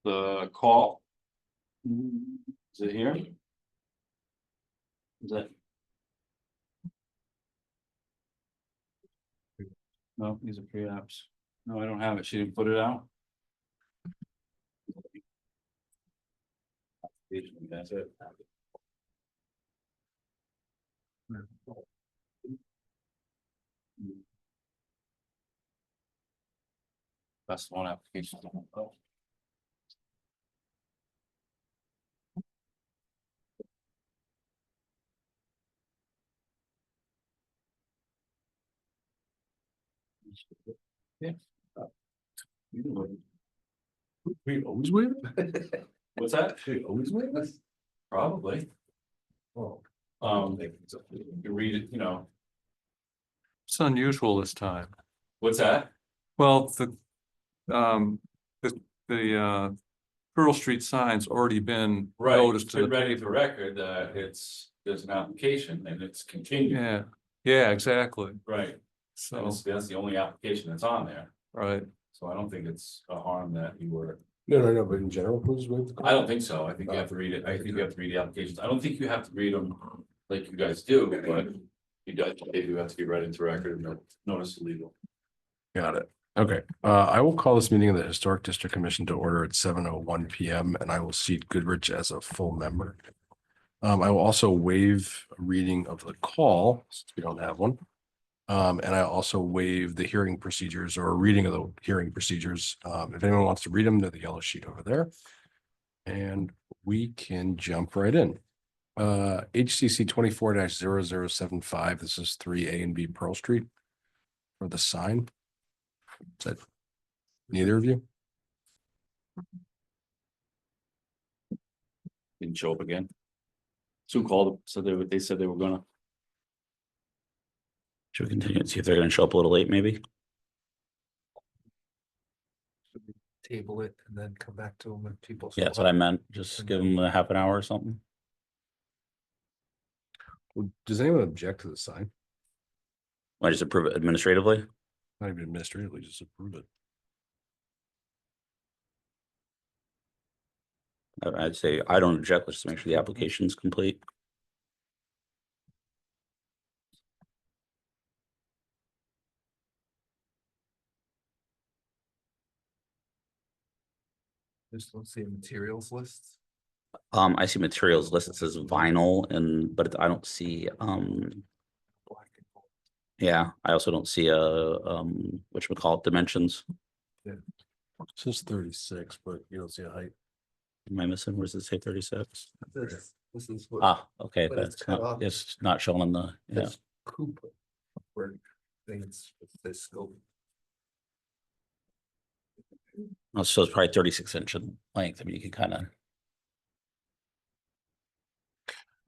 The call. Is it here? Is that? No, these are pre-apps. No, I don't have it. She didn't put it out. That's it. That's one application. Yeah. We always win. What's that? We always win. Probably. Oh, You can read it, It's unusual this time. What's that? Well, the Pearl Street sign's already been Right, noticed to been the ready for paper. record that there's an application and it's continued. Yeah, yeah, exactly. Right, So, and that's the only application that's on there, right, so I don't think it's a harm that you were. no, but in general, who's with? I don't think so, I think you have to read it, I think you have to read the applications, I don't think you have to read them like you guys do, but they do have to be read into record and notice illegal. Got it. Okay, I will call this meeting of the Historic District Commission to order at 7:01 PM, and I will seat Goodrich as a full member. I will also waive a reading of the call, since we don't have one. And I also waive the hearing procedures or a reading of the hearing procedures. If anyone wants to read them, they're the yellow sheet over there. And we can jump right in. HCC 24-0075. This is 3A and B Pearl Street for the sign. Is that neither of you? Didn't show up again. Sue called, so they said they were gonna. Should we continue and see if they're gonna show up a little late, maybe? Table it and then come back to them when people. Yeah, that's what I meant. Just give them a half an hour or something. Well, does anyone object to the sign? I just approve it administratively. Not even administratively, just approve it. I'd say I don't object. Let's just make sure the application is complete. Just don't see a materials list. I see materials listed, it says vinyl but I don't see, Black and gold. yeah, I also don't see whatchamacallit, dimensions. It says 36, but you don't see a height. Am I missing? Where does it say 36? This is what. Ah, okay, But it's that's cut not, off. it's not shown in the, yeah. This coupe. Where things, this scope. Oh, so it's probably 36-inch in length. I mean, you can kind of,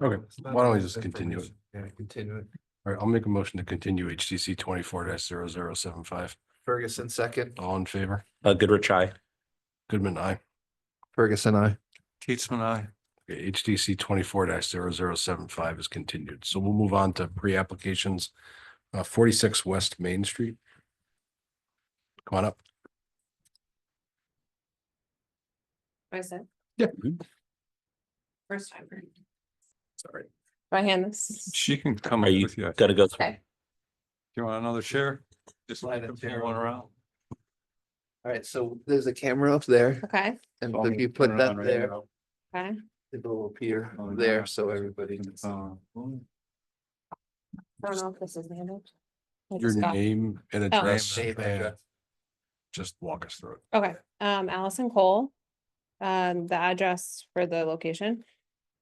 Okay, why don't we just continue it? Yeah, continue it. All right, I'll make a motion to continue HTC 24-0075. Ferguson second. All in favor? Goodrich, aye. Goodman, aye. Ferguson, I. Keatsman, I. Okay, HTC 24-0075 is continued. So we'll move on to pre-applications. 46 West Main Street. Come on up. Present. Yeah. First time. Do Sorry. I hand this? She can come Are up you with you. gotta go through? Okay. Do you want another chair? Just Slide a chair one over. around. All right, so there's a camera up there Okay, and Want me if you to put turn that on right there, now? okay. it will appear there so everybody can see. I don't know if this is handled. I Your just got- name and address. Name, and address. just walk us through it. Okay, Allison Cole. The address for the location.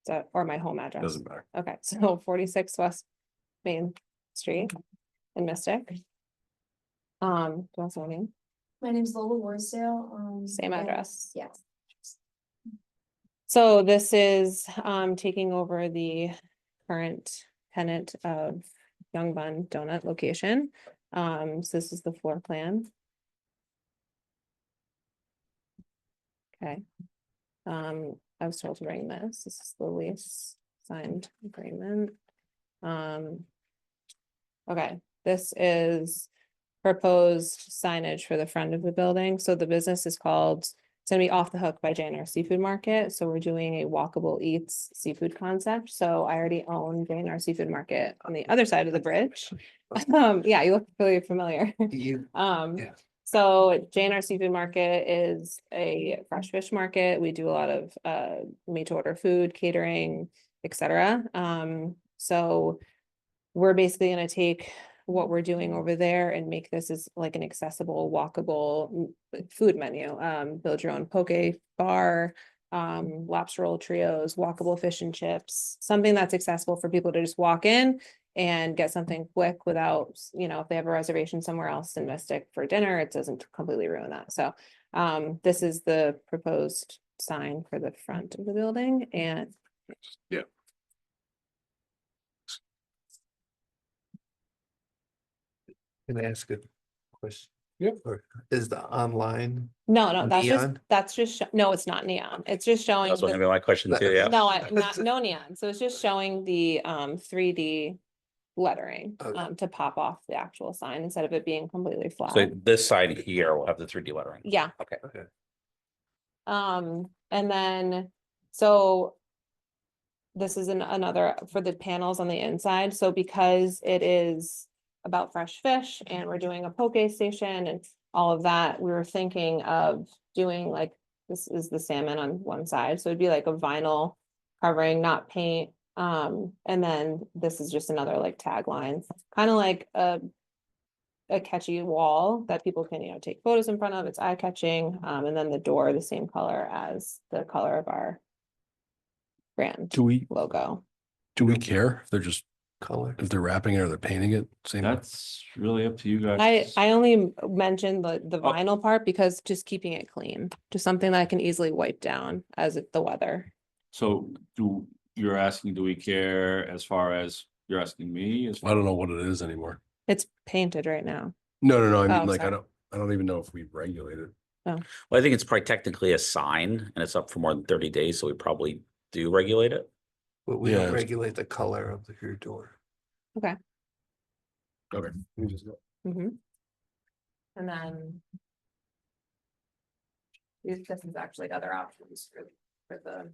So, or my home address. Doesn't matter. Okay, so 46 West Main Street in Mystic. Do you want my name? My name's Lola Warsdale. Same and- address. Yes. So this is taking over the current tenant of Young Bun Donut location. So this is the floor plan. Okay. I was told to bring this. This is the lease signed agreement. Okay, this is proposed signage for the front of the building. So the business is called, it's gonna be Off the Hook by J&R Seafood Market. So we're doing a walkable eats seafood concept. So I already own J&R Seafood Market on the other side of the bridge. Yeah, you look really familiar. You, yeah. So J&R Seafood Market is a fresh fish market. We do a lot of made to order food, catering, etc. So we're basically gonna take what we're doing over there and make this as like an accessible, walkable food menu. Build your own poke bar, lobster roll trios, walkable fish and chips, something that's accessible for people to just walk in and get something quick without, you know, if they have a reservation somewhere else in Mystic for dinner, it doesn't completely ruin that. So this is the proposed sign for the front of the building and can I ask a question? Yep. Or is the online, no, Neon? that's just, no, it's not neon. It's just showing. That's the- gonna be my question too, yeah. No, not, no neon. So it's just showing the 3D lettering Okay. to pop off the actual sign instead of it being completely So flat. this side here will have the 3D lettering. Yeah. Okay. okay, And then, so this is another for the panels on the inside. So because it is about fresh fish and we're doing a poke station and all of that, we were thinking of doing like, this is the salmon on one side. So it'd be like a vinyl covering, not paint. And then this is just another like tagline, kind of like a catchy wall that people can, you know, take photos in front of. It's eye catching. And then the door, the same color as the color of our brand Do we logo. care if they're just, color. if they're wrapping it or they're painting it? Same. That's really up to you guys. I only mentioned the Oh. vinyl part because just keeping it clean, just something that I can easily wipe down as the weather. So you're asking, do we care as far as you're asking me? I don't know what it is anymore. It's painted right now. No, I Oh, mean, like, sorry. I don't even know if we regulate it. Well, I think it's probably technically a sign and it's up for more than 30 days, so we probably do regulate it. But we Yeah, don't it's- regulate the color of your door. Okay. Mhm. And then this is actually other options for the.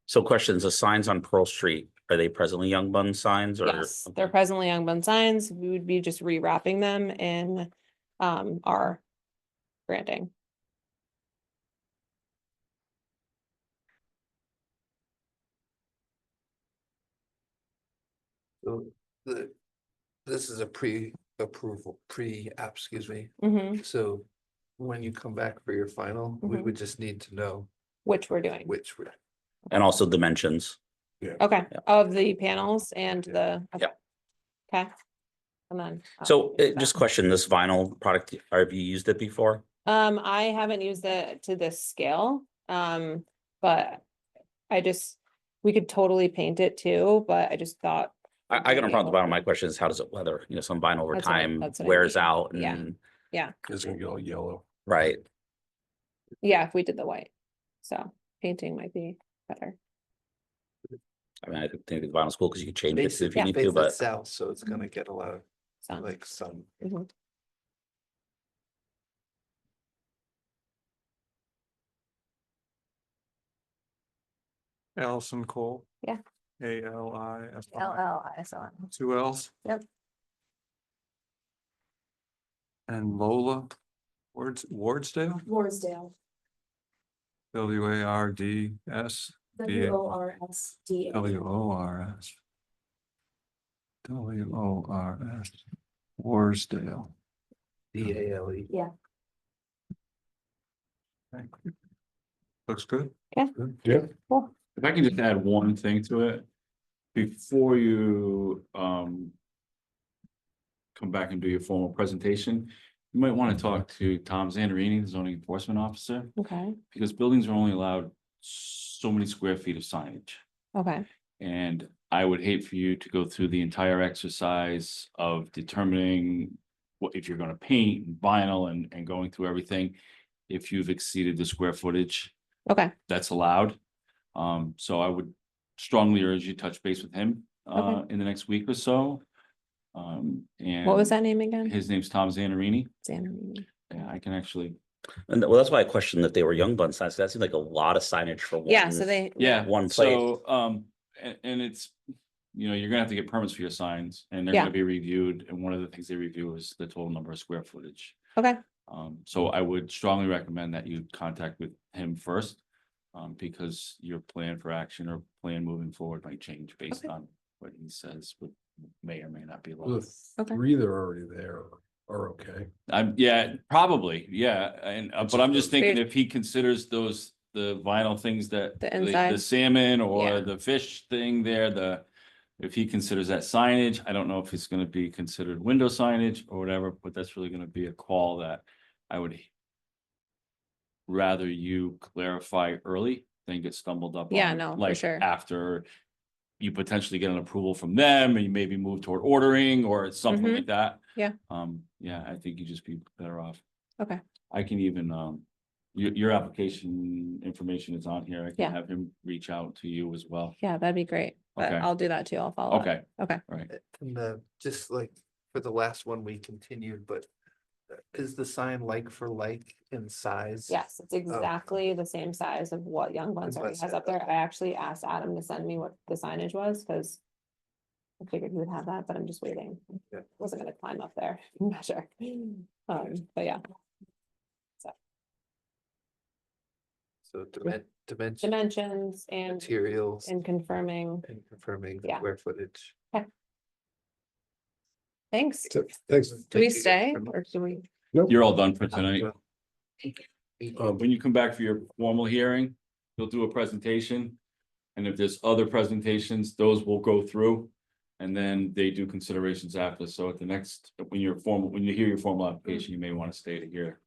So questions, the signs on Pearl Street, are they presently Young Bun signs or? Yes, they're presently Young Bun signs. We would be just rewrapping them in our branding. So this is a pre-approval, pre-app, excuse me. Mhm. So when you come back for your final, we Mhm. would just need to know Which we're doing. which we're. And also dimensions. Okay, Yeah. of the panels and the. Yep. Okay. And then. So just question, this vinyl product, have you used it before? I haven't used it to this scale, but we could totally paint it too, but I just thought. I got no problem with the vinyl. My question is, how does it weather? You know, some vinyl over That's what I- time that's what I wears mean. out Yeah. and, It's gonna get all yellow. right? Yeah, if we did the white, so painting might be better. I mean, I think the vinyl's cool because you can change it if Basically, you need to, faces but south, so it's gonna get a lot of So. like sun. Mhm. Allison Cole. Yeah. ALIS. LLISON. 2 L's. Yep. And Lola Wardsdale, Wardsdale, WARDS. WORSDA. WORS. WORS. Warsdale. DALE. Yeah. Okay. Looks good. Yeah. If I can just add one thing to it, before you come back and do your formal presentation, you might want to talk to Tom Zandarini, the zoning enforcement officer, Okay, because buildings are only allowed so many square feet of signage. okay, And I would hate for you to go through the entire exercise of determining what, if you're gonna paint vinyl and going through everything, if you've exceeded the square footage okay, that's allowed. So I would strongly urge you to touch base with him Okay. in the next week or so. And What was that name again? His name's Tom Zanarini. Zanarini. Yeah, I can actually, And well, that's why I questioned if they were Young Bun signs. That seems like a lot of signage for one. Yeah, so they. yeah, One so, and it's, you're gonna have to get permits for your signs and they're Yeah. gonna be reviewed. And one of the things they review is the total number of square footage. Okay, So I would strongly recommend that you contact with him first. Because your plan for action or plan moving forward might change based Okay. on what he says, would may or may not be The allowed. Okay. three that are already there are okay. Yeah, probably, yeah, and, but I'm just thinking Fair- if he considers those, the vinyl things that. The The inside? salmon Yeah. or the fish thing there, if he considers that signage, I don't know if it's gonna be considered window signage or whatever, but that's really gonna be a call that I would. Rather you clarify early than get stumbled up on. Yeah, no, for like, sure. After. You potentially get an approval from them and you maybe move toward ordering or something Mhm. like that. Yeah. Yeah, I think you just be better off. Okay. I can even, your application information is on here. I Yeah. can have him reach out to you as well. Yeah, that'd be great. But Okay. I'll do that too. I'll follow up. Okay, Okay. right. And just like for the last one, we continued, but is the sign like for like in size? Yes, it's exactly the same size of what Young Buns Is already what has size, up there. okay. I actually asked Adam to send me what the signage was, because I figured he would have that, but I'm just waiting. Yeah. Wasn't gonna climb up there, I'm not sure. But yeah, So dimension, dimensions and materials confirming. and confirming the Yeah. square footage. Thanks. Thanks. Do we stay or do we? You're all done for tonight. Um, When you come back for your formal hearing, you'll do a presentation. And if there's other presentations, those will go through. And then they do considerations after. So at the next, when you hear your formal application, you may want to stay to hear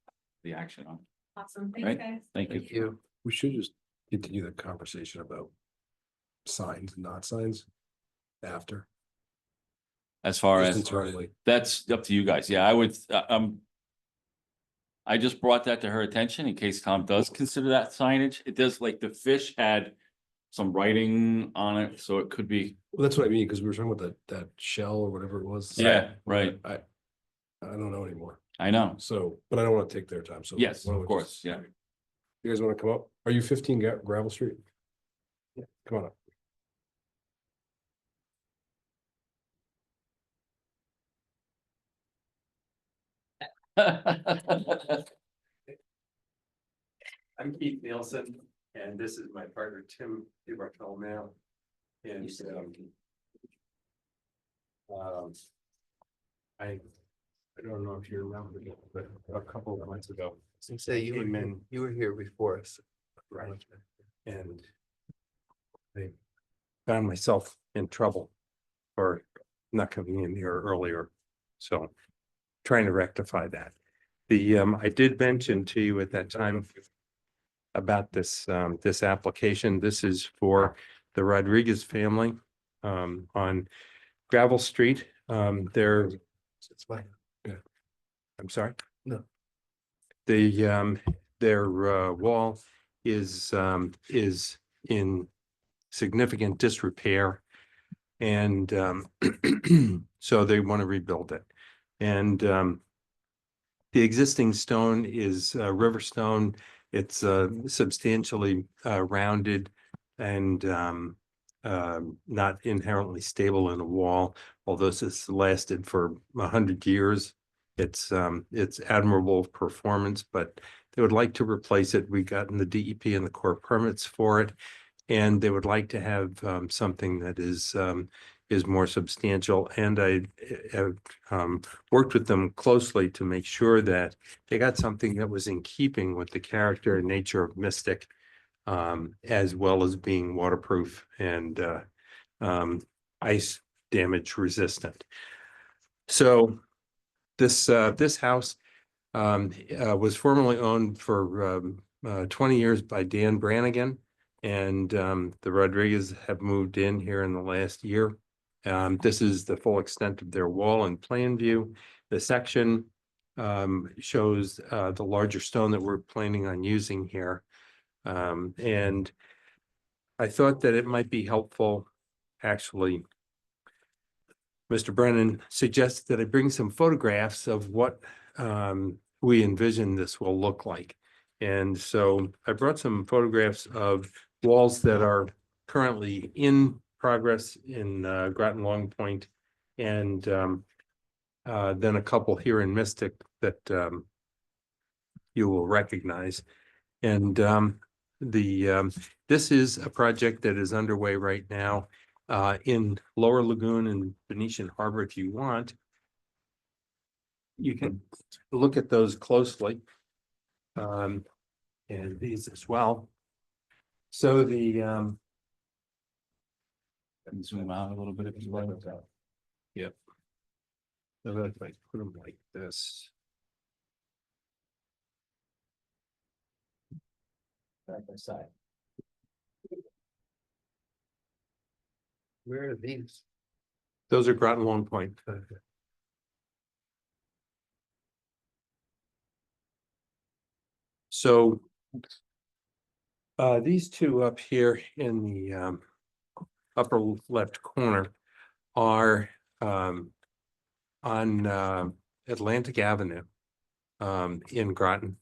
the action on. Awesome, Right. guys. Thank you. Thank you. We should just continue the conversation about signs and not signs after. As far Just as, internally. that's up to you guys. Yeah, I would, I just brought that to her attention in case Tom does consider that signage. It does, like, the fish had some writing on it, so it could be, Well, that's what I mean, because we were talking about that shell or whatever it was. yeah, right. I don't know anymore. I know. So, but I don't want to take their time. So. Yes, why don't of we just- course, yeah. You guys want to come up? Are you 15 Gravel Street? Yeah, come on up. I'm Keith Nielsen, and this is my partner, Tim DeBartolo now. And, I don't know if you remember, but a couple of months ago, Say you were here before us. right, and I found myself in trouble for not coming in here earlier, so trying to rectify that. I did mention to you at that time about this application. This is for the Rodriguez family on Gravel Street. They're, It's fine. I'm sorry? No. Their wall is in significant disrepair. And so they want to rebuild it. And the existing stone is river stone. It's substantially rounded and not inherently stable in a wall, although this has lasted for 100 years. It's admirable performance, but they would like to replace it. We gotten the DEP and the Corps permits for it, and they would like to have something that is more substantial. And I have worked with them closely to make sure that they got something that was in keeping with the character and nature of Mystic, as well as being waterproof and ice damage resistant. So this house was formerly owned for 20 years by Dan Brannigan, and the Rodriguez have moved in here in the last year. This is the full extent of their wall in plan view. The section shows the larger stone that we're planning on using here. And I thought that it might be helpful, actually, Mr. Brennan suggested that I bring some photographs of what we envision this will look like. And so I brought some photographs of walls that are currently in progress in Groton Long Point, and then a couple here in Mystic that you will recognize. And this is a project that is underway right now in Lower Lagoon and Venetian Harbor. If you want, you can look at those closely. And these as well. So the And zoom out a little bit if you like. Yep. So if I put them like this. Side by side. Where are these? Those are Groton Long Point. So these two up here in the upper left corner are on Atlantic Avenue in Groton,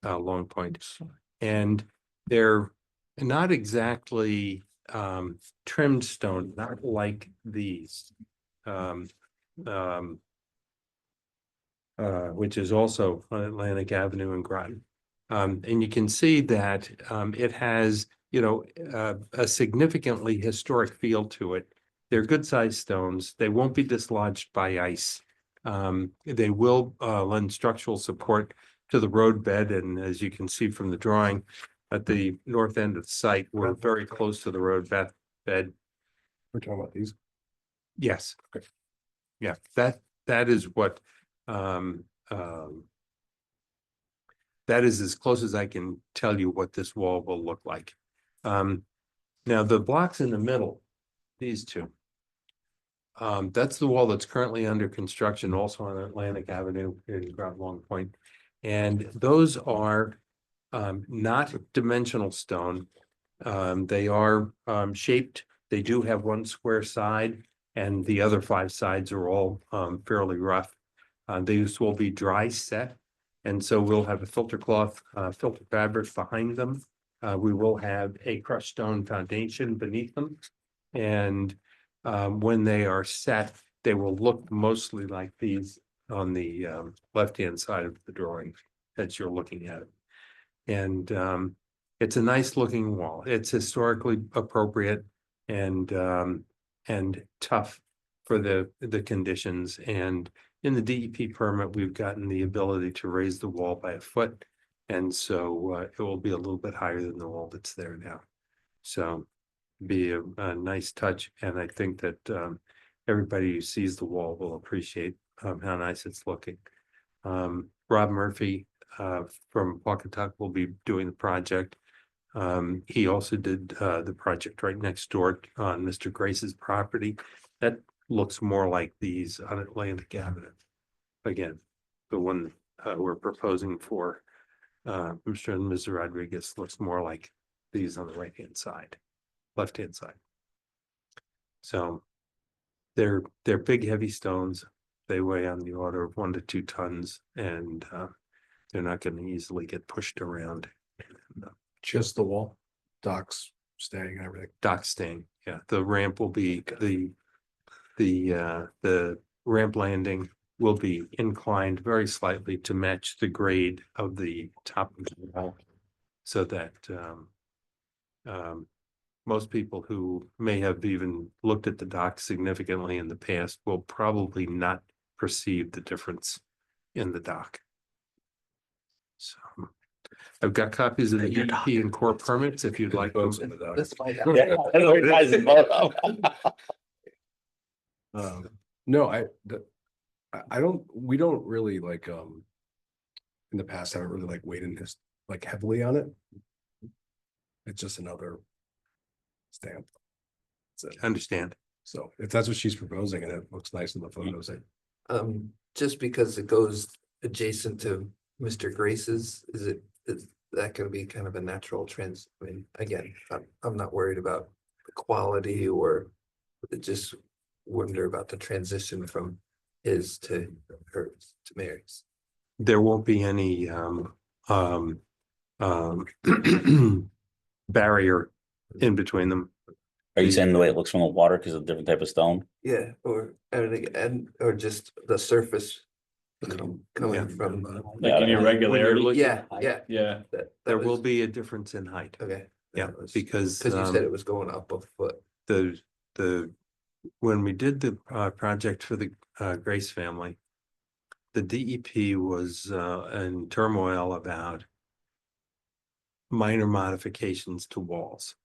Long Point. And they're not exactly trimmed stone, not like these. Which is also on Atlantic Avenue in Groton. And you can see that it has, you know, a significantly historic feel to it. They're good sized stones. They won't be dislodged by ice. They will lend structural support to the road bed. And as you can see from the drawing at the north end of the site, we're very close to the road bed. We're talking about these. Yes. Yeah, that is what that is as close as I can tell you what this wall will look like. Now the blocks in the middle, these two. That's the wall that's currently under construction, also on Atlantic Avenue in Groton Long Point. And those are not dimensional stone. They are shaped. They do have one square side, and the other 5 sides are all fairly rough. These will be dry set, and so we'll have a filter cloth, filter fabric behind them. We will have a crushed stone foundation beneath them, and when they are set, they will look mostly like these on the left-hand side of the drawing that you're looking at. And it's a nice looking wall. It's historically appropriate and tough for the conditions. And in the DEP permit, we've gotten the ability to raise the wall by 1 foot. And so it will be a little bit higher than the wall that's there now. So be a nice touch. And I think that everybody who sees the wall will appreciate how nice it's looking. Rob Murphy from Pawcatuck will be doing the project. He also did the project right next door on Mr. Grace's property. That looks more like these on Atlantic Avenue. Again, the one we're proposing for Mr. and Ms. Rodriguez looks more like these on the right-hand side, left-hand side. So they're big, heavy stones. They weigh on the order of 1 to 2 tons, and they're not going to easily get pushed around. Just the wall, docks staying and everything. Dock staying, yeah. The ramp will be the ramp landing will be inclined very slightly to match the grade of the top of the wall, so that most people who may have even looked at the dock significantly in the past will probably not perceive the difference in the dock. So I've got copies of the DEP and core permits if you'd like them. Let's find out. No, I don't, we don't really like, in the past, haven't really like weighed in this, like heavily on it. It's just another stamp. That's it. Understand. So if that's what she's proposing and it looks nice in the photos, Just because it goes adjacent to Mr. Grace's, is that gonna be kind of a natural trans? I mean, again, I'm not worried about the quality or it just wonder about the transition from his to hers to Mary's. There won't be any barrier in between them. Are you saying the way it looks from the water because of a different type of stone? Yeah, or or just the surface coming from. Like an Yeah. irregularity? Yeah, Yeah, There will be a difference in height. Okay. Yeah, because Cause you said it was going up a foot. when we did the project for the Grace family, the DEP was in turmoil about minor modifications to walls.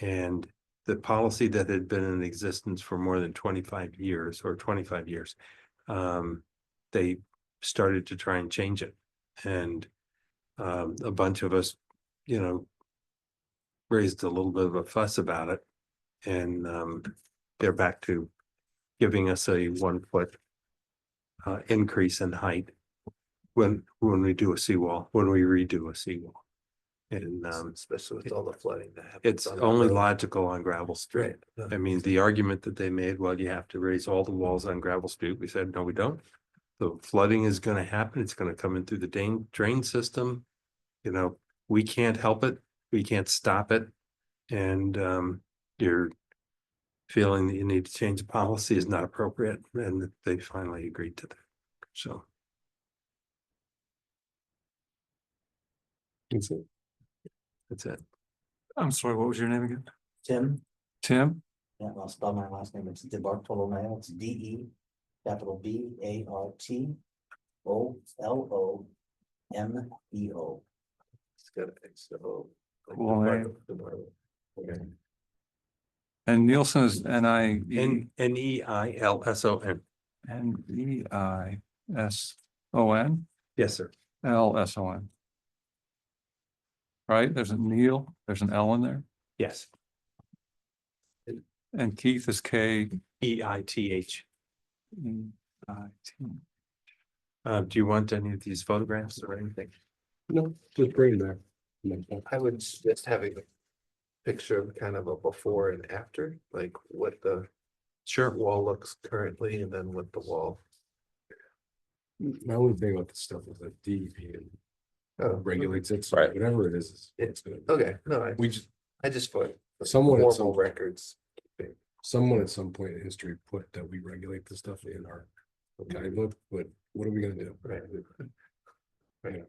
And the policy that had been in existence for more than 25 years or 25 years, they started to try and change it. And a bunch of us, you know, raised a little bit of a fuss about it. And they're back to giving us a 1 foot increase in height when we do a seawall, when we redo a seawall. And Especially with all the flooding that happens. it's on that only road. logical on gravel street. Right. I mean, the argument that they made, well, you have to raise all the walls on gravel street. We said, no, we don't. The flooding is gonna happen. It's gonna come in through the drain system. You know, we can't help it. We can't stop it. And you're feeling that you need to change the policy is not appropriate, and they finally agreed to that. So. That's it. That's it. I'm sorry, what was your name again? Tim, Tim? yeah, I'll spell my last name, it's DeBartolomeo, it's DE, capital BARTOLOMEO. It's got an extra O. Like Cool the name. bar- Okay. And Nielsen is N-I-E, Neilson. N-E-I-S-O-N, Yes, sir. L-S-O-N. Right, there's a Neil, there's an L in there, Yes. and Keith is K-E-I-T. EITH. Do you want any of these photographs or anything? No, just bring it back. I would suggest having a picture of kind of a before and after, like what the Sure. wall looks currently and then what the wall. My only thing about this stuff is that DEP Oh, regulates it, so Right. whatever it is, it's gonna. Okay, no, We just, I just put someone at some, formal records. someone at some point in history put that we regulate this stuff in our guidebook, but what are we gonna do? Right. Right.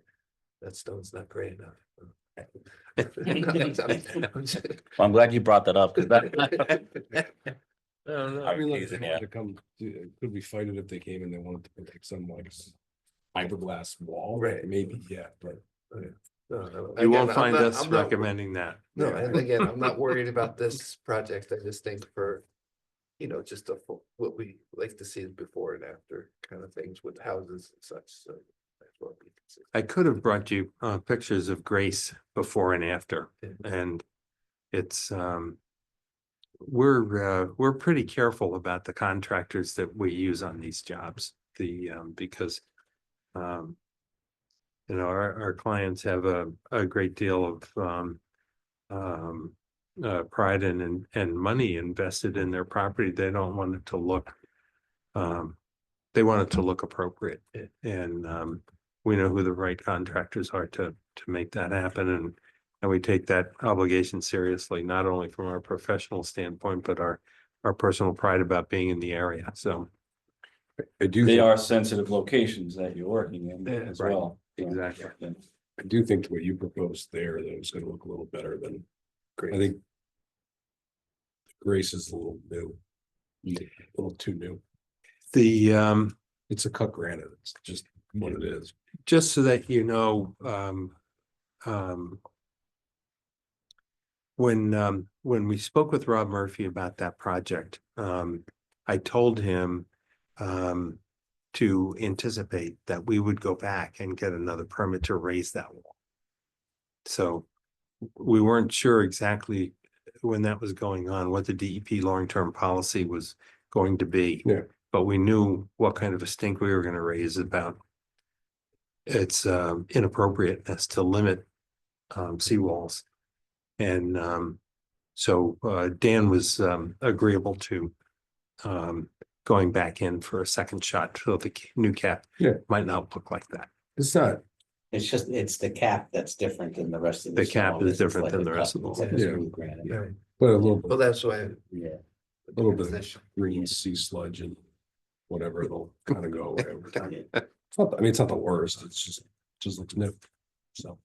That stone's not gray enough. Well, I'm glad you brought that up, because that. I mean, like, if teasing, they yeah. wanted to come, could we fight it if they came and they wanted to put like some like fiberglass wall? Right. Maybe, yeah, but. You won't find us recommending that. No, and again, I'm not worried about this project. I just think for, just what we like to see before and after kind of things with houses and such, so. that's what we consider. I could have brought you pictures of Grace before and after, and it's we're pretty careful about the contractors that we use on these jobs. Because our clients have a great deal of pride and money invested in their property. They don't want it to look they want it to look appropriate, and we know who the right contractors are to make that happen, and we take that obligation seriously, not only from our professional standpoint, but our personal pride about being in the area. So I do. they think- are sensitive locations that you're working in Yeah, as right. well. Exactly. I do think what you proposed there, that it's gonna look a little better than, I think. Grace is a little new. A little too new. It's a cut granite. It's just what it is. Just so that you know, when we spoke with Rob Murphy about that project, I told him to anticipate that we would go back and get another permit to raise that wall. So we weren't sure exactly when that was going on, what the DEP long-term policy was going to be. Yeah. But we knew what kind of a stink we were going to raise about its inappropriateness to limit seawalls. And so Dan was agreeable to going back in for a second shot, so the new cap Yeah. might not look like that. It's not, It's just, it's the cap that's different than the rest of The the. cap stone. is This different like than a the rest cut- of the it's like a wall. smooth granite. Right. but a little Well, bit, that's why. Yeah. a little bit of Transition. green sea sludge and whatever, it'll kind of go away over time. Yeah. It's not, I mean, it's not the worst, it's just looks new, so.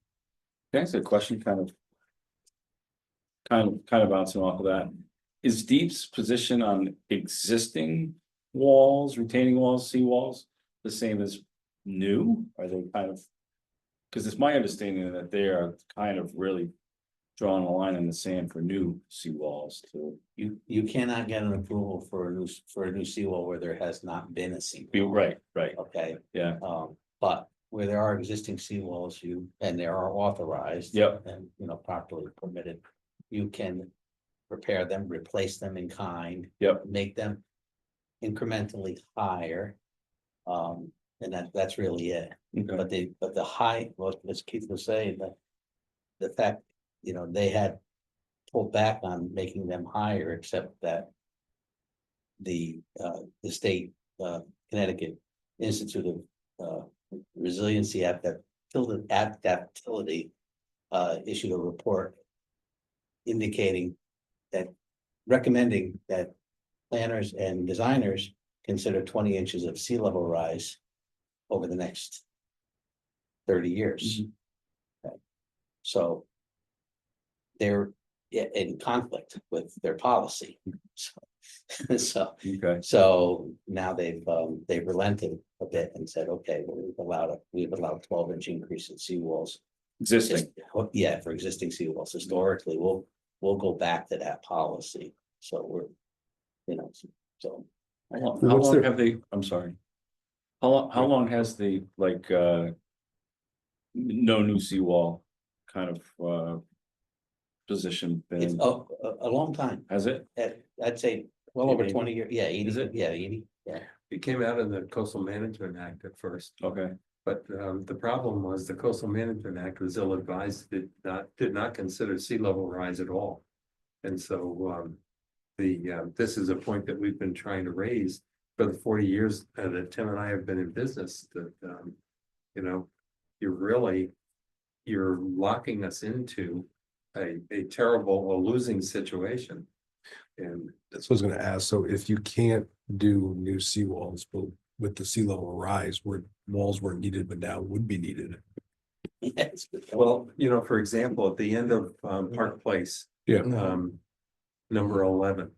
Can I ask a question, kind of bouncing off of that? Is Deep's position on existing walls, retaining walls, seawalls, the same as new? Are they kind of? Because it's my understanding that they are kind of really drawing a line in the sand for new seawalls too. You cannot get an approval for a new seawall where there has not been a seawall. Right, Okay, yeah, but where there are existing seawalls, and they are authorized. Yep. And, properly permitted, you can repair them, replace them in kind. Yep. Make them incrementally higher. And that's really it. okay, But the high, well, as Keith was saying, that the fact, they had pulled back on making them higher, except that the state, Connecticut Institute of Resiliency Adaptability issued a report indicating that, recommending that planners and designers consider 20 inches of sea level rise over the next 30 years. Okay. So they're in conflict with their policy. okay, So now they've relented a bit and said, okay, well, we've allowed 12-inch increase in seawalls. existing. Yeah, for existing seawalls. Historically, we'll go back to that policy. So so. How What's long their- have they, I'm sorry. How long has the, no new seawall kind of, position It's been, a long time. has it? I'd say well over 80? 20 years. Yeah, 80. Is it? Yeah, 80. Yeah. It came out of the Coastal Management Act at first, Okay, but the problem was the Coastal Management Act was ill-advised, did not consider sea level rise at all. And so this is a point that we've been trying to raise for the 40 years that Tim and I have been in business, that you're locking us into a terrible, losing situation. And That's what I was gonna ask, so if you can't do new seawalls, but with the sea level rise, where walls weren't needed, but now would be needed. Yes. well, for example, at the end of Park Place, Yeah. number 11.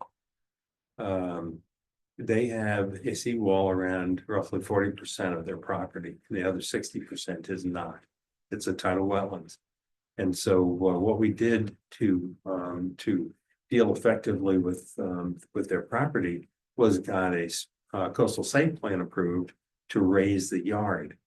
They have a seawall around roughly 40% of their property. The other 60% is not. It's a tidal wetlands. And so what we did to deal effectively with their property was got a coastal site plan approved to raise the yard.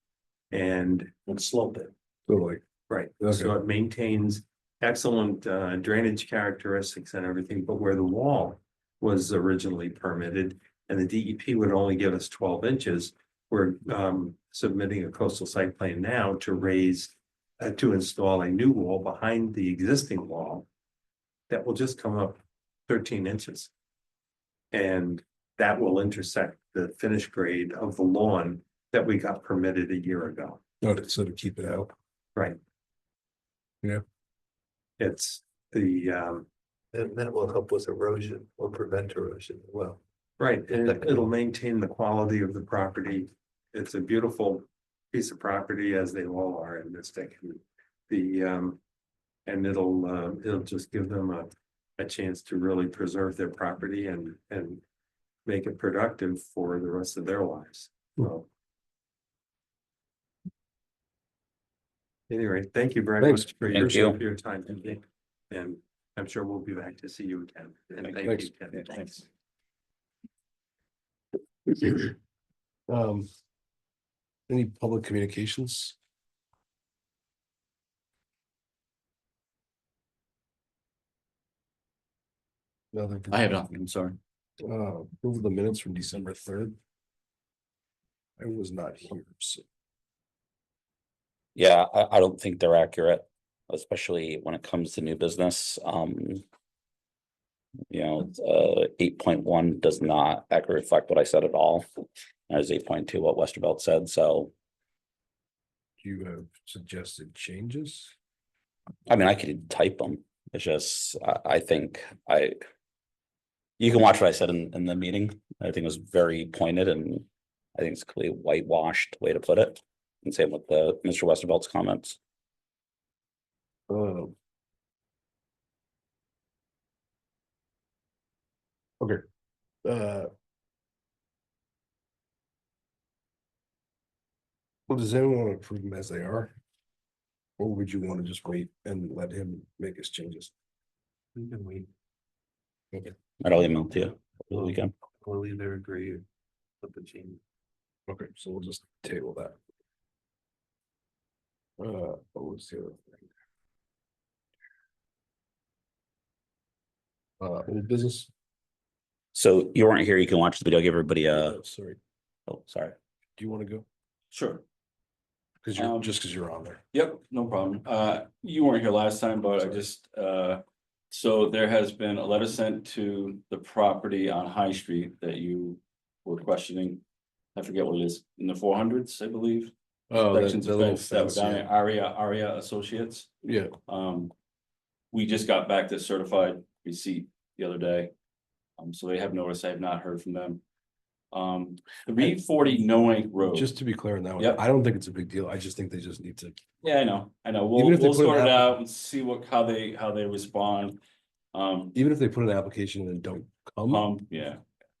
And slope it. Totally. right, Okay. so it maintains excellent drainage characteristics and everything, but where the wall was originally permitted and the DEP would only give us 12 inches, we're submitting a coastal site plan now to raise, to install a new wall behind the existing wall that will just come up 13 inches. And that will intersect the finish grade of the lawn that we got permitted a year ago. So to keep it out. Right. Yeah. It's the, And that will help with erosion or prevent erosion as well. right, and it'll maintain the quality of the property. It's a beautiful piece of property, as they all are in this decade. And it'll just give them a chance to really preserve their property and make it productive for the rest of their lives. So. Anyway, thank you very Thanks. much for Thank you. your time today. And I'm sure we'll be back to see you again. And thank Thanks. you, Ken. yeah, thanks. Any public communications? Nothing. I have nothing, I'm sorry. Approve the minutes from December 3rd. I was not here, so. Yeah, I don't think they're accurate, especially when it comes to new business. know, 8.1 does not accurately reflect what I said at all. There's 8.2 what Westervelt said, so, Do you have suggested changes? I mean, I could type them. It's just, I think you can watch what I said in the meeting. I think it was very pointed, and I think it's a completely whitewashed way to put it. And same with the Mr. Westervelt's comments. Okay. Well, does anyone want to approve them as they are? Or would you want to just wait and let him make his changes? We can wait. I'll email to you over the weekend. We'll either agree with the change. Okay, so we'll just table that. What was the other thing? Old business? So you weren't here, you can watch the video, give everybody Sorry, oh, sorry. do you want to go? Sure. Because you're, just because you're on there. Yep, no problem. You weren't here last time, but I just, so there has been a letter sent to the property on High Street that you were questioning. I forget what it is, in the 400s, I believe. Oh, Sections the of little fence that were fence, down yeah. at Aria Associates. Yeah, We just got back the certified receipt the other day. So they have noticed, I have not heard from them. 340 Noank Road. just to be clear on that one, Yep. I don't think it's a big deal. I just think they just need to. Yeah, I know. Even We'll if they put an sort it app- out and see how they respond. Even if they put an application in and don't come. Yeah,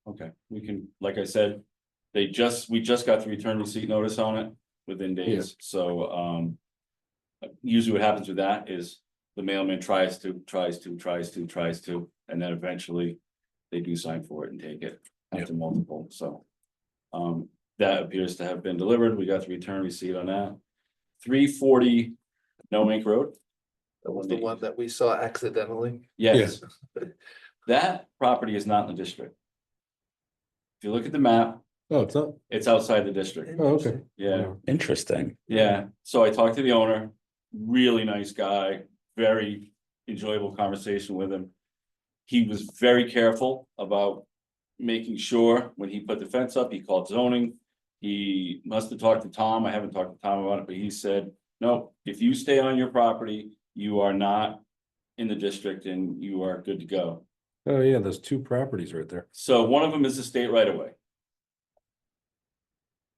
okay, we can, like I said, we just got the return receipt notice on it within days, so, usually what happens with that is the mailman tries to, and then eventually they do sign for it and take it after multiple, so. That appears to have been delivered. We got the return receipt on that. 340 Noank Road. That was the one that we saw accidentally. Yes. That property is not in the district. If you look at the map, Oh, it's not. it's outside the district. Oh, okay. Yeah, Interesting. yeah. So I talked to the owner, really nice guy, very enjoyable conversation with him. He was very careful about making sure when he put the fence up, he called zoning. He must have talked to Tom. I haven't talked to Tom about it, but he said, no, if you stay on your property, you are not in the district and you are good to go. Oh, yeah, there's two properties right there. So one of them is the state right of way.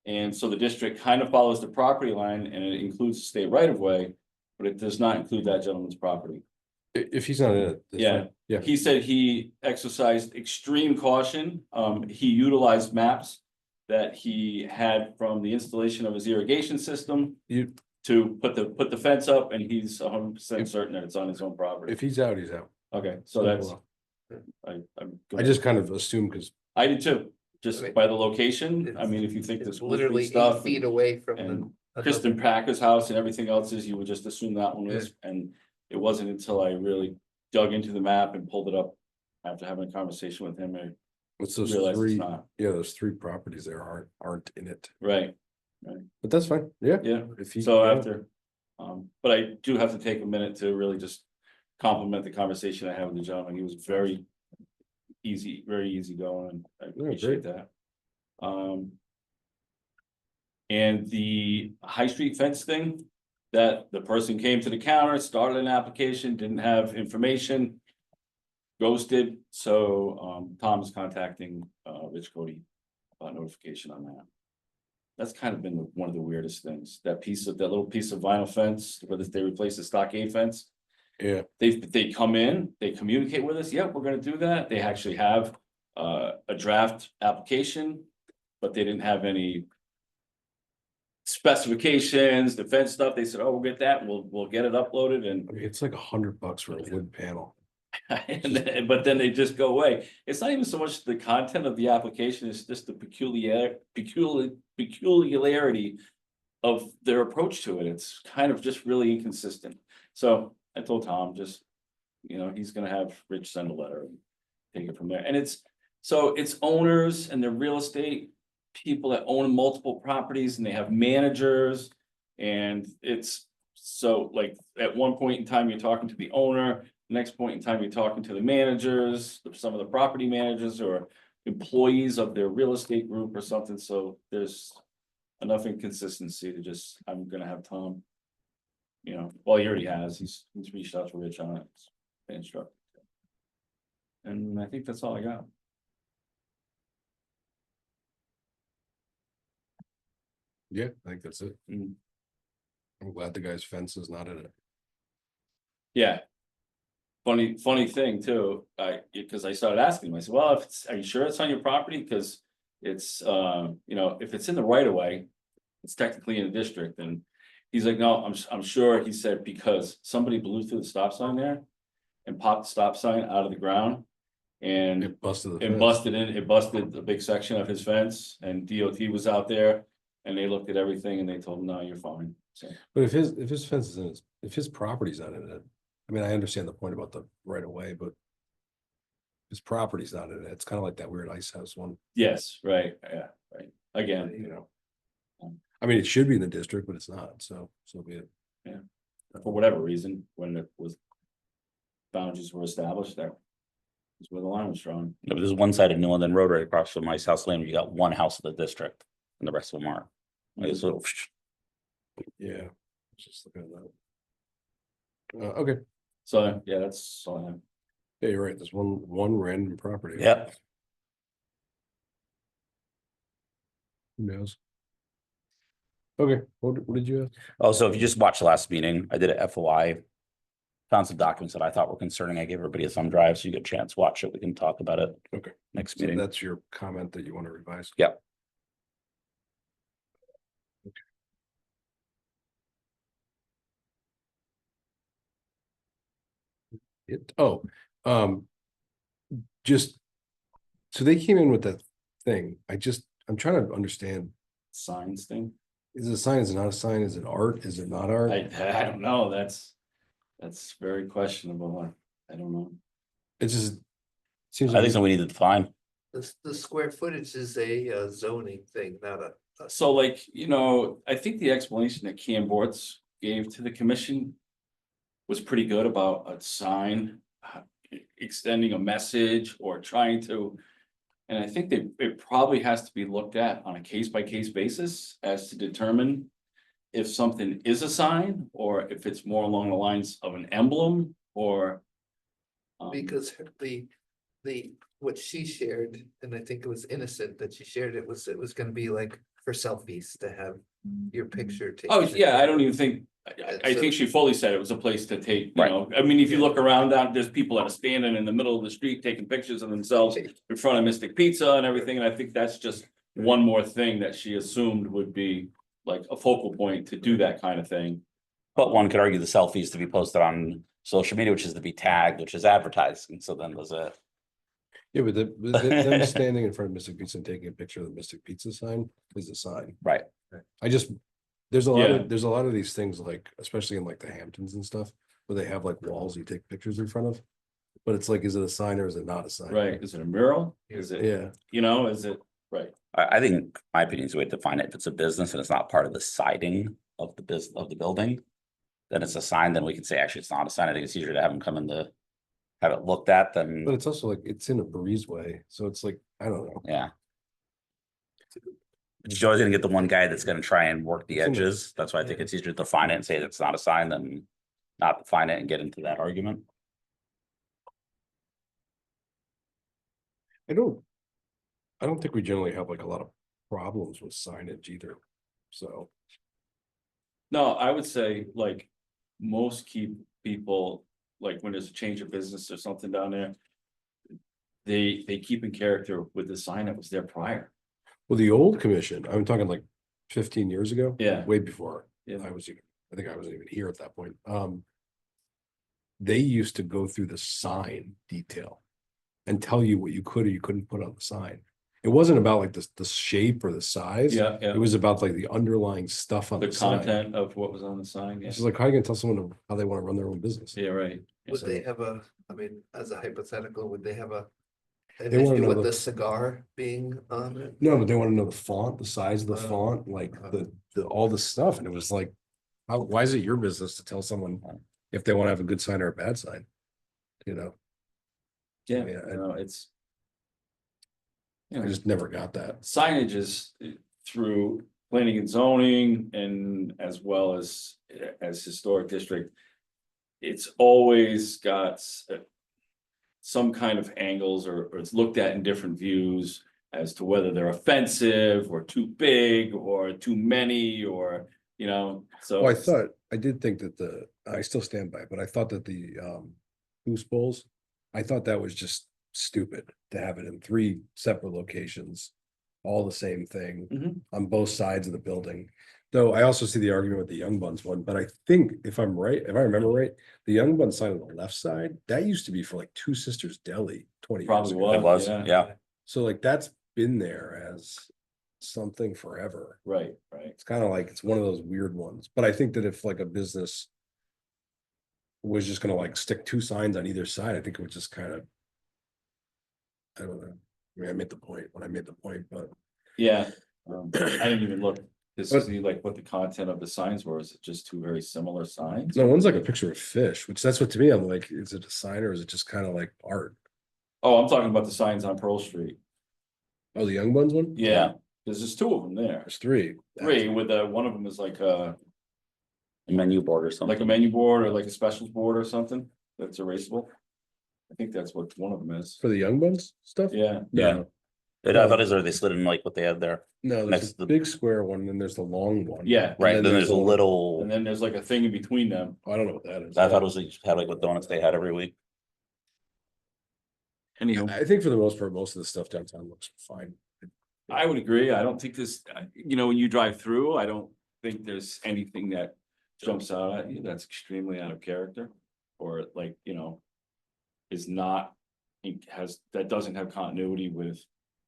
And so the district kind of follows the property line and it includes the state right of way, but it does not include that gentleman's property. If he's not in it. that's Yeah. fine. Yeah, He said he exercised extreme caution. He utilized maps that he had from the installation of his irrigation system you, to put the fence up, and he's 100% certain that it's on his own property. if he's out, he's out. Okay, so that's, I I'm. just kind of assumed because I did too, just Okay. by the location. I mean, if you think It's this literally stuff 8 feet away from and the. Kristen Packer's house and everything else is, you would just assume that one was, and it wasn't until I really dug into the map and pulled it up after having a conversation with him, I it's those realized it's three, not, yeah, those three properties there aren't in it, right, but that's fine. Yeah. yeah. If he, So yeah. after, but I do have to take a minute to really just compliment the conversation I had with the gentleman. He was very very easy going, and I appreciate that. And the High Street fence thing, that the person came to the counter, started an application, didn't have information. Ghosted, so Tom is contacting Rich Cody about notification on that. That's kind of been one of the weirdest things, that little piece of vinyl fence, where they replace the stockade fence. Yeah, They come in, they communicate with us, yep, we're gonna do that, they actually have a draft application, but they didn't have any specifications, defense stuff. They said, oh, we'll get that, we'll get it uploaded, and I mean, it's like $100 for a wood panel. but then they just go away. It's not even so much the content of the application, it's just the peculiarity of their approach to it. It's kind of just really inconsistent. So I told Tom, just, he's gonna have Rich send a letter and take it from there. And it's owners and their real estate people that own multiple properties, and they have managers. And it's so, like, at one point in time, you're talking to the owner, next point in time, you're talking to the managers, some of the property managers or employees of their real estate group or something, so there's enough inconsistency to just, I'm gonna have Tom. You know, well, he already has, he's reached out to Rich on it, the instructor. And I think that's all I got. Yeah, I think that's it. Mm. I'm glad the guy's fence is not in it. Yeah. Funny thing too, because I started asking him, I said, well, if it's, are you sure it's on your property? Because it's, you know, if it's in the right of way, it's technically in a district, and he's like, no, I'm sure, he said, because somebody blew through the stop sign there and popped the stop sign out of the ground. And It busted the it fence. busted a big section of his fence, and DOT was out there. And they looked at everything and they told him, no, you're fine, so. But if his fence is in his, if his property's not in it, I mean, I understand the point about the right of way, but. His property's not in it, it's kind of like that weird ice house one, Yes, right, yeah, right, again, you know. I mean, it should be in the district, but it's not, so be it. for whatever reason, when it was. Boundaries were established there. Is where the line was drawn. Yeah, but there's one side of New London Road right across from my South Lane, where you got one house in the district and the rest of them aren't. Like, it's little, Yeah. I was just looking at that. Okay, So, yeah, that's all I have. yeah, you're right, there's one random property. yeah, Who knows? Okay, what did you have? also, if you just watched the last meeting, I did a FOI. Found some documents that I thought were concerning, I gave everybody a thumb drive, so you get a chance to watch it, we can talk about it. Okay. Next So meeting. that's your comment that you want to revise? Yeah. Oh, just. So they came in with that thing, I'm trying to understand, Signs thing, is it a sign, is it not a sign, is it art, is it not art? I don't know, that's very questionable, I don't know. It just. Seems I like, think so, we need to define. The square footage is a zoning thing, not a. So like, you know, I think the explanation that Cam Bortz gave to the commission. Was pretty good about a sign, extending a message or trying to. And I think that it probably has to be looked at on a case by case basis as to determine. If something is a sign or if it's more along the lines of an emblem or. Because what she shared, and I think it was innocent that she shared, it was gonna be like for selfies to have your picture taken. Oh, yeah, I don't even think, I So- think she fully said it was a place to take, you Right. know, I mean, if you look around down, there's people that are standing in the middle of the street taking pictures of themselves. In front of Mystic Pizza and everything, and I think that's just one more thing that she assumed would be like a focal point to do that kind of thing. But one could argue the selfies to be posted on social media, which is to be tagged, which is advertising, so then there's a. yeah, but them standing in front of Mystic Pizza and taking a picture of the Mystic Pizza sign is a sign. Right. There's a Yeah. lot of these things, like, especially in like the Hamptons and stuff, where they have like walls you take pictures in front of. But it's like, is it a sign or is it not a sign? Right, is it a mural? Is it, Yeah, you know, is it, right? I think my opinion is the way to define it. If it's a business and it's not part of the siding of the building. Then it's a sign, then we can say, actually, it's not a sign. I think it's easier to have them come in to. Have it looked at but than, it's also like, it's in a breezeway, so it's like, I don't know. yeah. But you're always gonna get the one guy that's gonna try and work the It's in the- edges. That's why I think it's easier to define it and say it's not a sign than. Not define it and get into that argument. I don't think we generally have like a lot of problems with signage either, so. No, I would say like most people, like when there's a change of business or something down there. They keep in character with the sign that was there prior. Well, the old commission, I'm talking like 15 years ago. Yeah. Way before Yeah. I think I wasn't even here at that point. They used to go through the sign detail. And tell you what you could or you couldn't put on the sign. It wasn't about like the shape or the size. Yeah, It was about like the underlying stuff on the the sign. content of what was on the sign, yeah. It's just like, how are you gonna tell someone how they wanna run their own business? Yeah, right. Would they have I mean, as a hypothetical, would they have an They wanna issue know with the- the cigar being on it? No, but they wanna know the font, the size of the Oh. font, like all the stuff, and it was like, why is it your business to tell someone if they wanna have a good sign or a bad sign? you know, Yeah, Yeah, you know, it's. You I know, just never got that. signage is through planning and zoning and as well as historic district. It's always got some kind of angles or it's looked at in different views as to whether they're offensive or too big or too many or, you know, so. Well, I did think that I still stand by it, but I thought that the Goose Bowls, I thought that was just stupid to have it in 3 separate locations. All the same thing Mhm. on both sides of the building. Though I also see the argument with the Young Buns one, but I think if I remember right, the Young Buns sign on the left side, that used to be for like Two Sisters Deli 20 years Probably ago. It was, yeah. yeah. So like that's been there as something forever. Right. It's kind of like, it's one of those weird ones, but I think that if like a business was just gonna like stick 2 signs on either side, I think it would just kind of, I don't know. I mean, I made the point when I made the point, but Yeah, I didn't even look to But- see like what the content of the signs were. Is it just 2 very similar signs? no, one's like a picture of fish, which that's what to me, I'm like, is it a sign or is it just kind of like art? Oh, I'm talking about the signs on Pearl Street. Oh, the Young Buns one? Yeah, there's just 2 of them there. There's 3. 3 with one of them is like a Menu board or something. menu board or like a specials board or something that's erasable. I think that's what one of them is. For the Young Buns stuff? Yeah, Yeah. I thought is, or they slid in like what they had there. No, Next there's to a the- big square one, and then there's the long one. yeah, Right, then then there's a there's a- little, and then there's like a thing in between them. I don't know what that is. I thought it was like, had like what donuts they had every week. Anyhow, I think for the most part, most of the stuff downtown looks fine. I would agree. I don't think this, you know, when you drive through, I don't think there's anything that jumps out at you that's extremely out of character. Or like, you know, is not, that doesn't have continuity with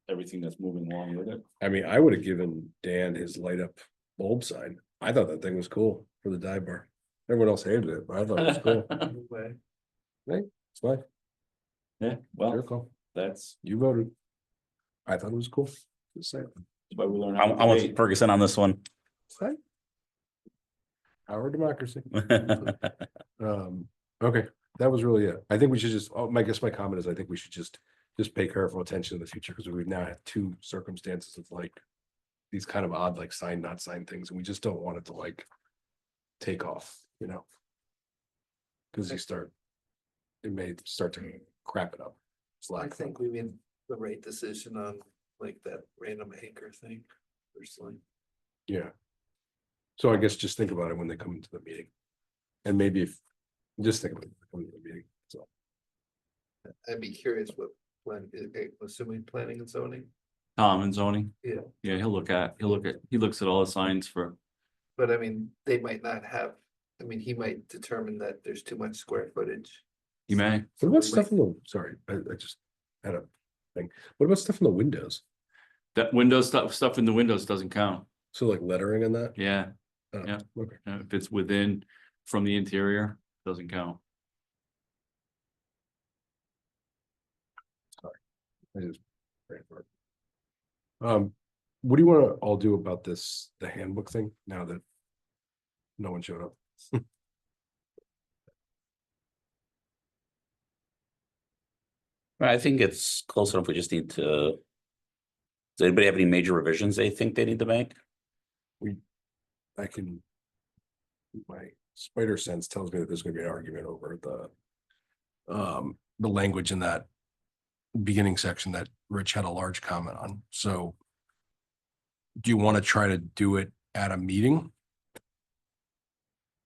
everything that's moving along with it. I mean, I would have given Dan his light up bulb sign. I thought that thing was cool for the dive bar. Everyone else hated it, but I thought it was cool. Anyway, It's fine. Yeah, Your well, call. that's You voted. I thought it was cool. Just saying. why we learn I how to want debate. Ferguson on this one. Fine. Our democracy. Okay, that was really it. I think we should just, I guess my comment is, I think we should just pay careful attention in the future, because we've now had 2 circumstances of like these kind of odd, like sign, not sign things, and we just don't want it to like take off, you know? Because it may start to crap it up. It's I like, think we made the right decision on like that random anchor thing, personally. yeah. So I guess just think about it when they come into the meeting. And maybe just think about it when they come into the meeting, so. I'd be curious what, assuming planning and zoning, Tom and zoning. Yeah. Yeah, he looks at all the signs for, but I mean, they might not have, I mean, he might determine that there's too much square footage. you may, What about stuff in the, sorry, I just had a thing. What about stuff in the windows? that windows stuff in the windows doesn't count. So like lettering and that? Yeah, Oh, yeah. Okay. if it's within from the interior, doesn't count. I just. What do you want to all do about this, the handbook thing, now that no one showed up? I think it's close enough. We just need to. Does anybody have any major revisions they think they need to make? I can. My spider sense tells me that there's gonna be an argument over the language in that beginning section that Rich had a large comment on, so. Do you want to try to do it at a meeting?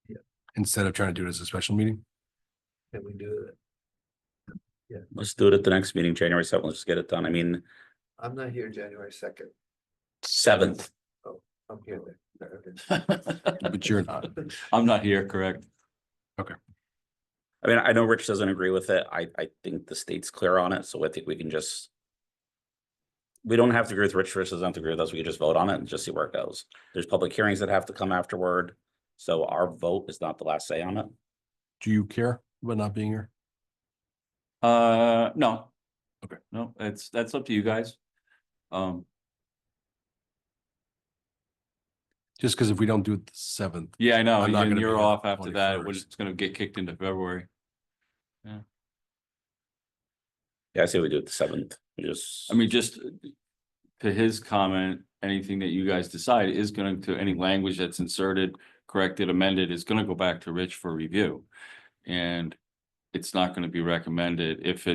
Yeah. Instead of trying to do it as a special meeting? Can we do it? Let's do it at the next meeting, January 7th. Let's just get it done. I mean, I'm not here January 2nd. 7th. I'm here there. Okay. But you're not. I'm not here, correct? I mean, I know Rich doesn't agree with it. I think the state's clear on it, so I think we can just. We don't have to agree with Rich, Rich doesn't have to agree with us. We can just vote on it and just see where it goes. There's public hearings that have to come afterward. So our vote is not the last say on it. Do you care about not being here? No. Okay. No, that's up to you guys. Just because if we don't do it the 7th, Yeah, I know, I'm not and gonna be you're here off after that, 21st. it's gonna get kicked into February. Yeah, I say we do it the 7th, just. I mean, just to his comment, anything that you guys decide is going to, any language that's inserted, corrected, amended, is going to go back to Rich for review. And it's not going to be recommended if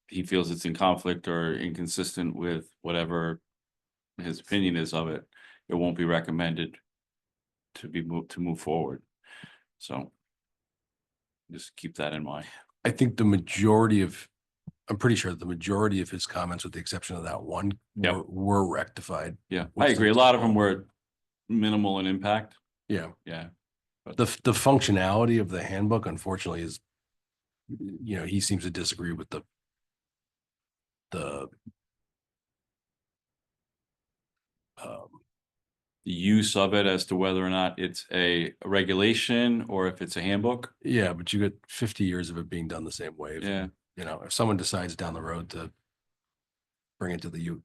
he feels it's in conflict or inconsistent with whatever his opinion is of it. It won't be recommended to move forward. So just keep that in mind. I think I'm pretty sure the majority of his comments, with the exception of that one, Yep. were rectified. Yeah, I What's agree. the- A lot of them were minimal in impact. Yeah. Yeah. The functionality of the handbook, unfortunately, is, he seems to disagree with the The use of it as to whether or not it's a regulation or if it's a handbook. yeah, but you got 50 years of it being done the same way. Yeah. If someone decides down the road to bring it to the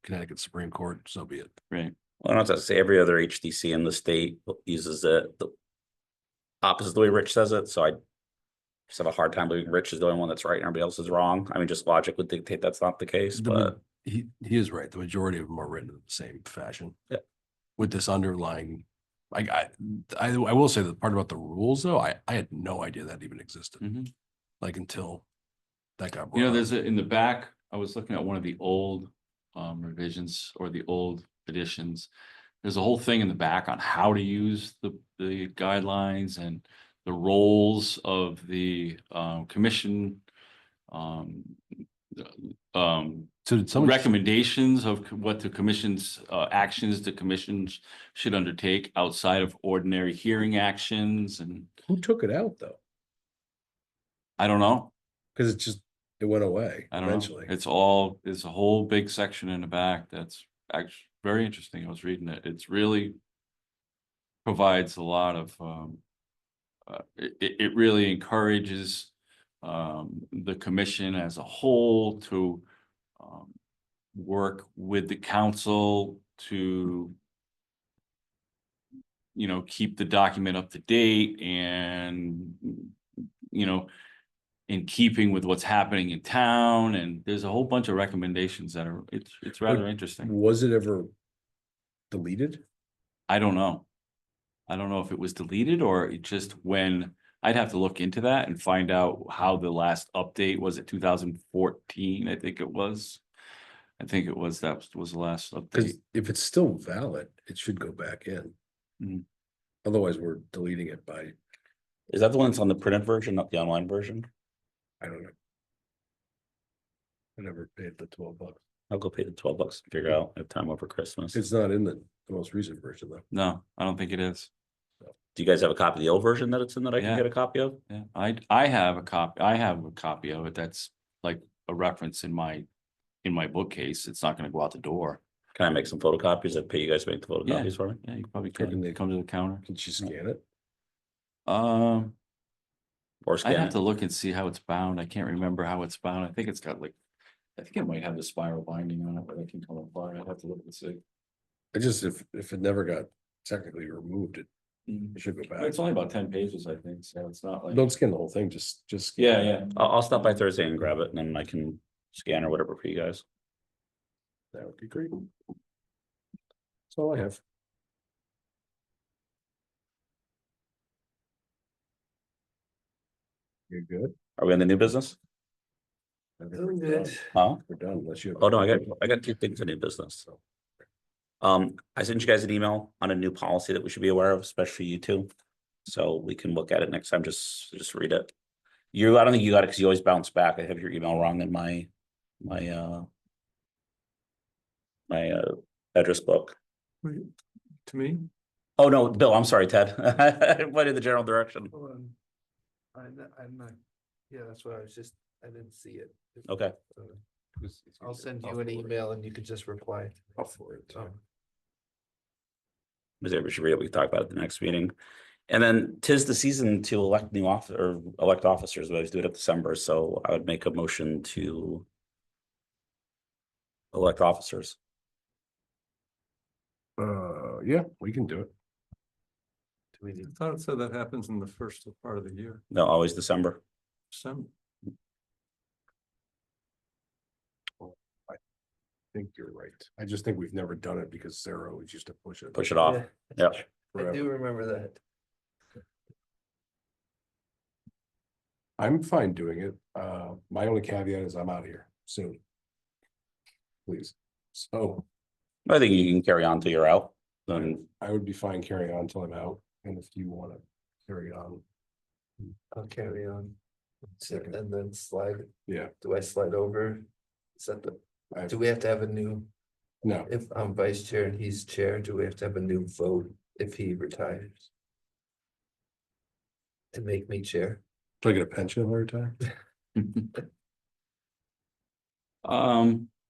Connecticut Supreme Court, so be it. Right. Well, I don't have to say every other HDC in the state uses it the opposite the way Rich says it, so I just have a hard time believing Rich is the only one that's right and everybody else is wrong. I mean, just logic would dictate that's not the case, but He is right. The majority of them are written in the same fashion. Yeah. With this underlying, I will say that part about the rules though, I had no idea that even existed. Mhm. Like until that got You know, brought there's up. in the back, I was looking at one of the old revisions or the old editions. There's a whole thing in the back on how to use the guidelines and the roles of the commission. So did someone, Recommendations of what the commission's actions the commissions should undertake outside of ordinary hearing actions, and who took it out though? I don't know. Because it went away I don't know. It's a whole big section in the back that's actually very interesting. I was reading it. It's really provides a lot of it really encourages the commission as a whole to work with the council to keep the document up to date and in keeping with what's happening in town, and there's a whole bunch of recommendations that are it's rather interesting. Was it ever deleted? I don't know. I don't know if it was deleted or it just when I'd have to look into that and find out how the last update was. It 2014, I think it was. That was the last Because update. if it's still valid, it should go back in. Mhm. Otherwise, we're deleting it by, is that the one that's on the printed version, not the online version? I don't know. I never paid the $12. I'll go pay the $12 and figure out if time over Christmas. It's not in the most recent version though. No, I don't think it is. Do you guys have a copy of the old version that it's in that I can Yeah. get a copy of? Yeah, I have a copy of it. That's like a reference in my bookcase. It's not gonna go out the door. Can I make some photocopies? I pay you guys to make the Yeah. photocopies for me? Yeah, you probably Can can they- come to the counter. Can she scan it? Or I'd scan have it? to look and see how it's bound. I can't remember how it's bound. I think it's got I think it might have the spiral binding on it, but it can come apart. I'd have to look and see. I just, if it never got technically removed, it should go back. It's only about 10 pages, I think, so it's not like. Don't scan the whole thing, just. scan Yeah, it. yeah. I'll stop by Thursday and grab it and then I can scan or whatever for you guys. That would be great. That's all I have. You're good? Are we on the new business? I think I'm we're good. done. Huh? We're done unless you have. Oh, no, I got 2 things in new business. I sent you guys an email on a new policy that we should be aware of, especially you two. So we can look at it next time, just read it. I don't think you got it because you always bounce back. I have your email wrong in my address book. Wait, to me, Oh, no, Bill, I'm sorry, Ted. I went in the general direction. Hold on. I'm not, yeah, that's what I didn't see it. Okay. I'll send you an email and you can just reply. I'll forward it to you. We should read it. We can talk about it at the next meeting. And then 'tis the season to elect new elect officers. We always do it in December, so I would make a motion to elect officers. Yeah, we can do it. Do we I need- thought it said that happens in the first part of the year. No, always December. Some, think you're right. I just think we've never done it because Sarah always used to push it. Push it off. Yeah, Yep. I do forever. remember that. I'm fine doing it. My only caveat is I'm out of here soon. Please. So I think you can carry on till you're out. Then I would be fine carrying on until I'm out. And if you want to carry on, I'll carry on. Second. And then slide, yeah, do I slide over? Is that the, I, do we have to have a new, no, if I'm vice chair and he's chair, do we have to have a new vote if he retires? To make me chair? do I get a pension every time?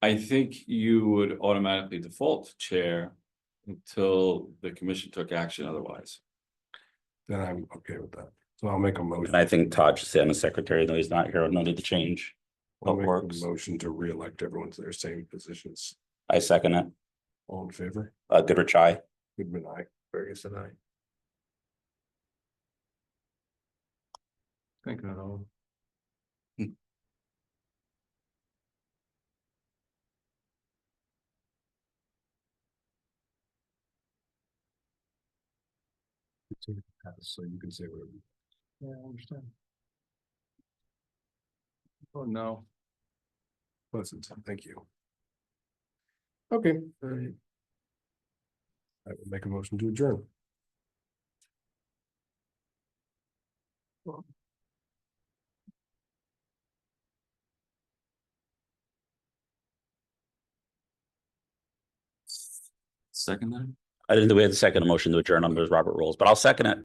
I think you would automatically default to chair until the commission took action otherwise. Then I'm okay with that. So I'll make a motion. and I think Todd should stay on the secretary, though he's not here, no need to change. I'll What make works. a motion to reelect everyone to their same positions. I second it. All in favor? Goodrich, aye. Goodman, aye. Ferguson, I. Thinking it all. So you can say whatever. Yeah, I understand. Oh, no. Pleasant, thank you. Okay. I will make a motion to adjourn. Second then? I didn't think we had the second motion to adjourn under Robert rules, but I'll second it.